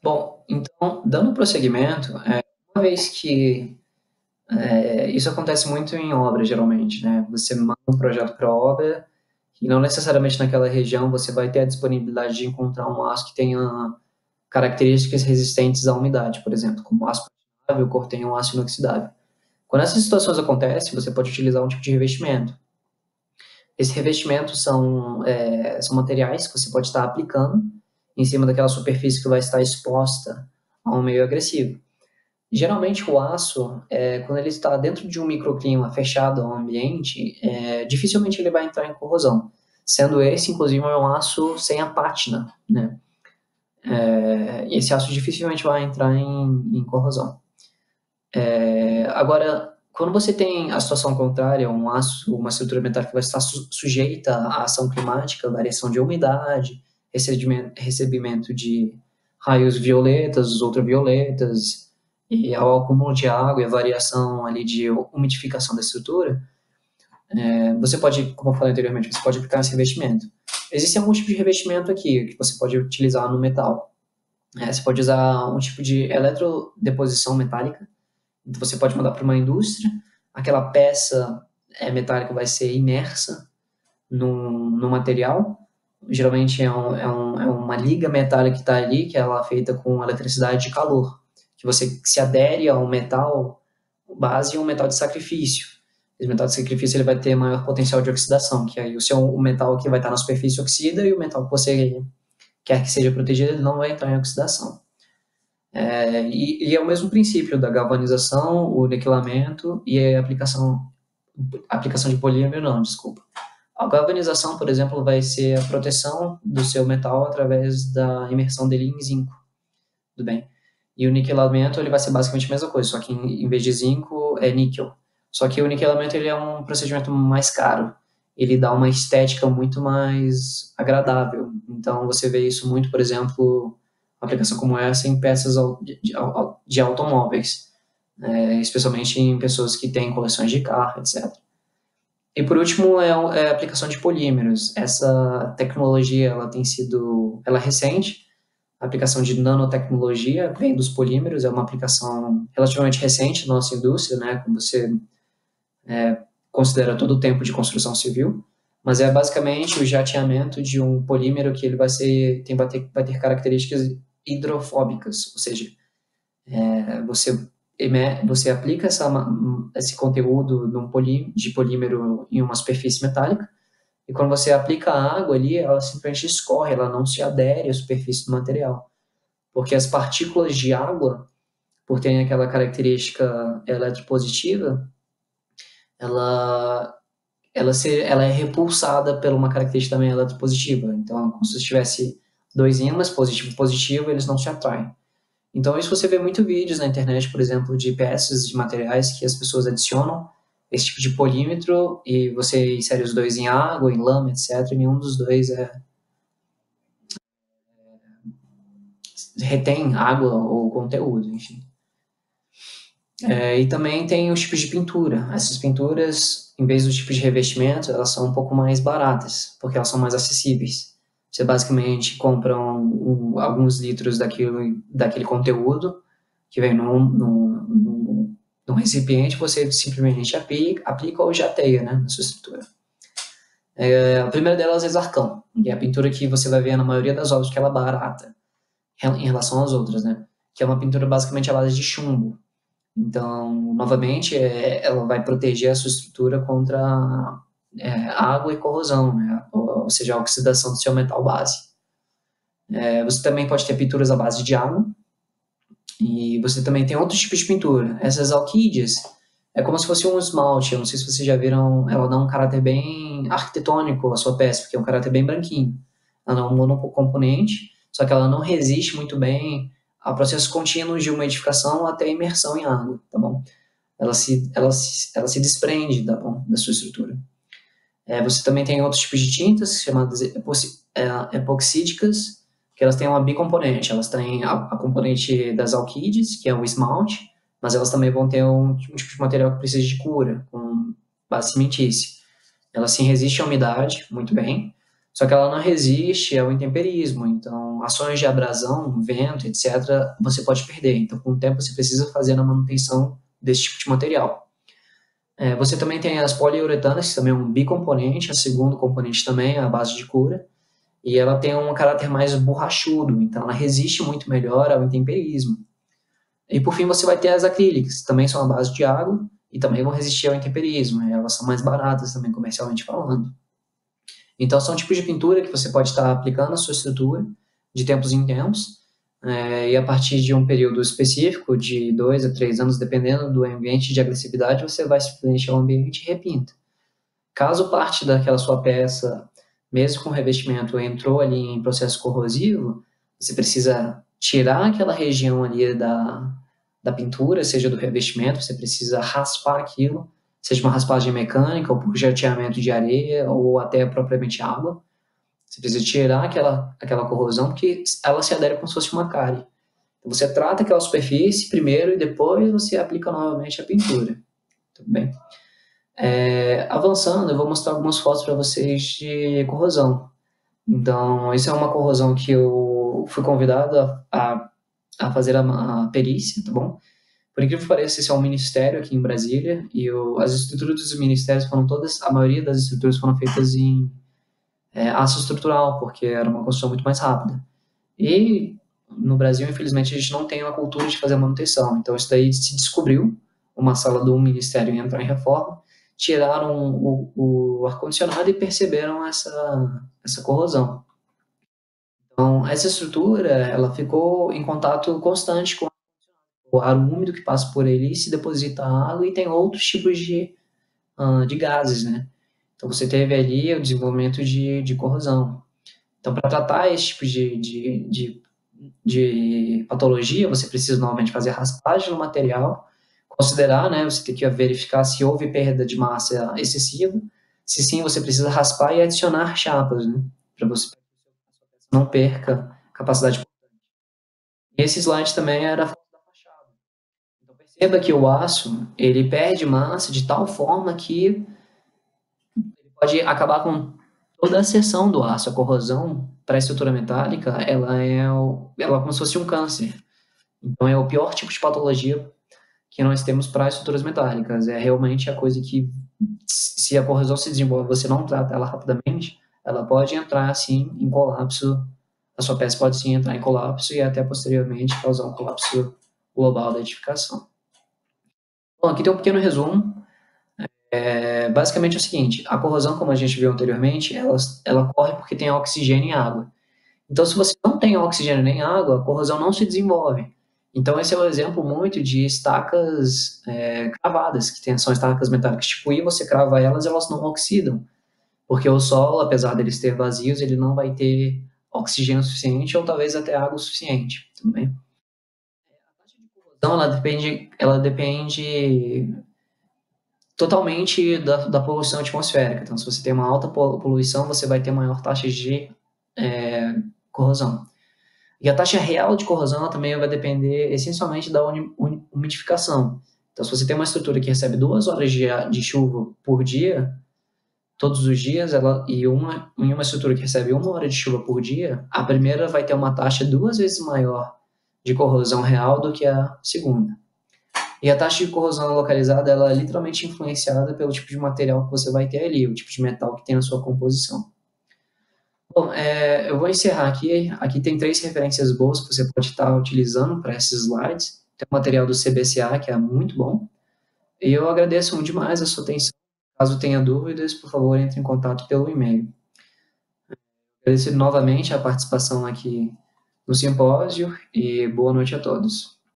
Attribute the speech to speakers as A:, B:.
A: Bom, então, dando prosseguimento, uma vez que isso acontece muito em obra, geralmente, né? Você manda um projeto para obra e não necessariamente naquela região você vai ter a disponibilidade de encontrar um aço que tenha características resistentes à umidade, por exemplo, como aço patinável, cortenha um aço inoxidável. Quando essas situações acontecem, você pode utilizar um tipo de revestimento. Esse revestimento são materiais que você pode estar aplicando em cima daquela superfície que vai estar exposta a um meio agressivo. Geralmente o aço, quando ele está dentro de um microclima fechado ao ambiente, dificilmente ele vai entrar em corrosão. Sendo esse, inclusive, um aço sem a pátina, né? Esse aço dificilmente vai entrar em corrosão. Agora, quando você tem a situação contrária, um aço, uma estrutura metálica que vai estar sujeita à ação climática, variação de umidade, recebimento de raios violetas, ultravioletas, e ao acúmulo de água e a variação ali de umidificação da estrutura, você pode, como eu falei anteriormente, você pode aplicar esse revestimento. Existem alguns tipos de revestimento aqui que você pode utilizar no metal. Você pode usar um tipo de eletrodeposição metálica. Então, você pode mandar para uma indústria, aquela peça metálica vai ser imersa no material. Geralmente é uma liga metálica que está ali, que ela é feita com eletricidade de calor, que você se adere ao metal base e um metal de sacrifício. Esse metal de sacrifício ele vai ter maior potencial de oxidação, que aí o metal que vai estar na superfície oxida e o metal que você quer que seja protegido ele não vai entrar em oxidação. E é o mesmo princípio da galvanização, o nivelamento e a aplicação de polímero, não, desculpa. A galvanização, por exemplo, vai ser a proteção do seu metal através da imersão dele em zinco, tudo bem? E o niquelamento ele vai ser basicamente a mesma coisa, só que em vez de zinco é níquel. Só que o niquelamento ele é um procedimento mais caro. Ele dá uma estética muito mais agradável. Então você vê isso muito, por exemplo, uma aplicação como essa em peças de automóveis, especialmente em pessoas que têm coleções de carro, etc. E por último é a aplicação de polímeros. Essa tecnologia ela é recente. A aplicação de nanotecnologia vem dos polímeros, é uma aplicação relativamente recente na nossa indústria, né? Quando você considera todo o tempo de construção civil, mas é basicamente o jateamento de um polímero que ele vai ter características hidrofóbicas, ou seja, você aplica esse conteúdo de polímero em uma superfície metálica, e quando você aplica a água ali, ela simplesmente escorre, ela não se adere à superfície do material. Porque as partículas de água, por terem aquela característica eletropositiva, ela, ela é repulsada por uma característica também eletropositiva. Então, como se tivesse dois ímãs, positivo e positivo, eles não se atraem. Então, isso você vê muito vídeos na internet, por exemplo, de peças, de materiais que as pessoas adicionam esse tipo de polímetro e você insere os dois em água, em lama, etc. E nenhum dos dois retém água ou conteúdo, enfim. E também tem os tipos de pintura. Essas pinturas, em vez do tipo de revestimento, elas são um pouco mais baratas, porque elas são mais acessíveis. Você basicamente compra alguns litros daquele conteúdo que vem num recipiente, você simplesmente aplica ou jateia, né, na sua estrutura. A primeira delas é Zarcão, que é a pintura que você vai ver na maioria das obras que ela é barata, em relação às outras, né? Que é uma pintura basicamente à base de chumbo. Então, novamente, ela vai proteger a sua estrutura contra água e corrosão, né? Ou seja, a oxidação do seu metal base. Você também pode ter pinturas à base de água, e você também tem outros tipos de pintura. Essas alquídeas é como se fosse um esmalte. Eu não sei se vocês já viram, ela dá um caráter bem arquitetônico à sua peça, porque é um caráter bem branquinho. Ela não é um monocomponente, só que ela não resiste muito bem a processos contínuos de umidificação até imersão em água, tá bom? Ela se desprende, tá bom, da sua estrutura. Você também tem outros tipos de tintas, chamadas epoxídicas, que elas têm uma bicomponente. Elas têm a componente das alquídeas, que é o esmalte, mas elas também vão ter um tipo de material que precisa de cura, com base cimentícia. Ela sim resiste à umidade, muito bem, Só que ela não resiste ao intemperismo, então ações de abrasão, vento, etc., você pode perder. Então, com o tempo, você precisa fazer a manutenção desse tipo de material. Você também tem as poliuretanas, que também é um bicomponente, a segundo componente também é a base de cura, e ela tem um caráter mais borrachudo, então ela resiste muito melhor ao intemperismo. E por fim você vai ter as acrílicas, que também são a base de água e também vão resistir ao intemperismo, elas são mais baratas também comercialmente falando. Então são tipos de pintura que você pode estar aplicando na sua estrutura de tempos em tempos, e a partir de um período específico, de 2 a 3 anos, dependendo do ambiente de agressividade, você vai simplesmente ao ambiente e repinta. Caso parte daquela sua peça, mesmo com revestimento, entrou ali em processo corrosivo, você precisa tirar aquela região ali da pintura, seja do revestimento, você precisa raspar aquilo, seja uma raspagem mecânica, ou por jateamento de areia, ou até propriamente água. Você precisa tirar aquela corrosão, porque ela se adere como se fosse uma cárie. Então, você trata aquela superfície primeiro e depois você aplica novamente a pintura. Tudo bem? Avançando, eu vou mostrar algumas fotos para vocês de corrosão. Então, isso é uma corrosão que eu fui convidado a fazer a perícia, tá bom? Por incrível que pareça, esse é um ministério aqui em Brasília e as estruturas dos ministérios foram todas, a maioria das estruturas foram feitas em aço estrutural, porque era uma construção muito mais rápida. E no Brasil, infelizmente, a gente não tem uma cultura de fazer manutenção. Então, isso daí se descobriu, uma sala do ministério entrar em reforma, tiraram o ar-condicionado e perceberam essa corrosão. Então, essa estrutura, ela ficou em contato constante com o ar úmido que passa por ele, se deposita água e tem outros tipos de gases, né? Então, você teve ali o desenvolvimento de corrosão. Então, para tratar esse tipo de patologia, você precisa novamente fazer raspagem no material, considerar, né, você tem que verificar se houve perda de massa excessiva, se sim, você precisa raspar e adicionar chapas, né, para você não perca capacidade. E esse slide também era a foto da fachada. Então, perceba que o aço, ele perde massa de tal forma que ele pode acabar com toda a seção do aço. A corrosão para a estrutura metálica, ela é como se fosse um câncer. Então, é o pior tipo de patologia que nós temos para estruturas metálicas. É realmente a coisa que, se a corrosão se desenvolve, você não trata ela rapidamente, ela pode entrar, assim, em colapso. A sua peça pode, sim, entrar em colapso e até, posteriormente, causar um colapso global da edificação. Bom, aqui tem um pequeno resumo. Basicamente é o seguinte, a corrosão, como a gente viu anteriormente, ela ocorre porque tem oxigênio e água. Então, se você não tem oxigênio nem água, a corrosão não se desenvolve. Então, esse é um exemplo muito de estacas cravadas, são estacas metálicas tipo I, você crava elas, elas não oxidam. Porque o solo, apesar deles ter vazios, ele não vai ter oxigênio suficiente ou talvez até água suficiente. Tudo bem? A taxa de corrosão, ela depende totalmente da poluição atmosférica. Então, se você tem uma alta poluição, você vai ter maior taxa de corrosão. E a taxa real de corrosão ela também vai depender essencialmente da umidificação. Então, se você tem uma estrutura que recebe 2 horas de chuva por dia, todos os dias, em uma estrutura que recebe 1 hora de chuva por dia, a primeira vai ter uma taxa 2 vezes maior de corrosão real do que a segunda. E a taxa de corrosão localizada, ela é literalmente influenciada pelo tipo de material que você vai ter ali, o tipo de metal que tem na sua composição. Bom, eu vou encerrar aqui. Aqui tem 3 referências boas que você pode estar utilizando para esses slides. Tem o material do CBCA, que é muito bom. E eu agradeço demais a sua atenção. Caso tenha dúvidas, por favor, entre em contato pelo e-mail. Agradeço novamente a participação aqui no simpósio e boa noite a todos.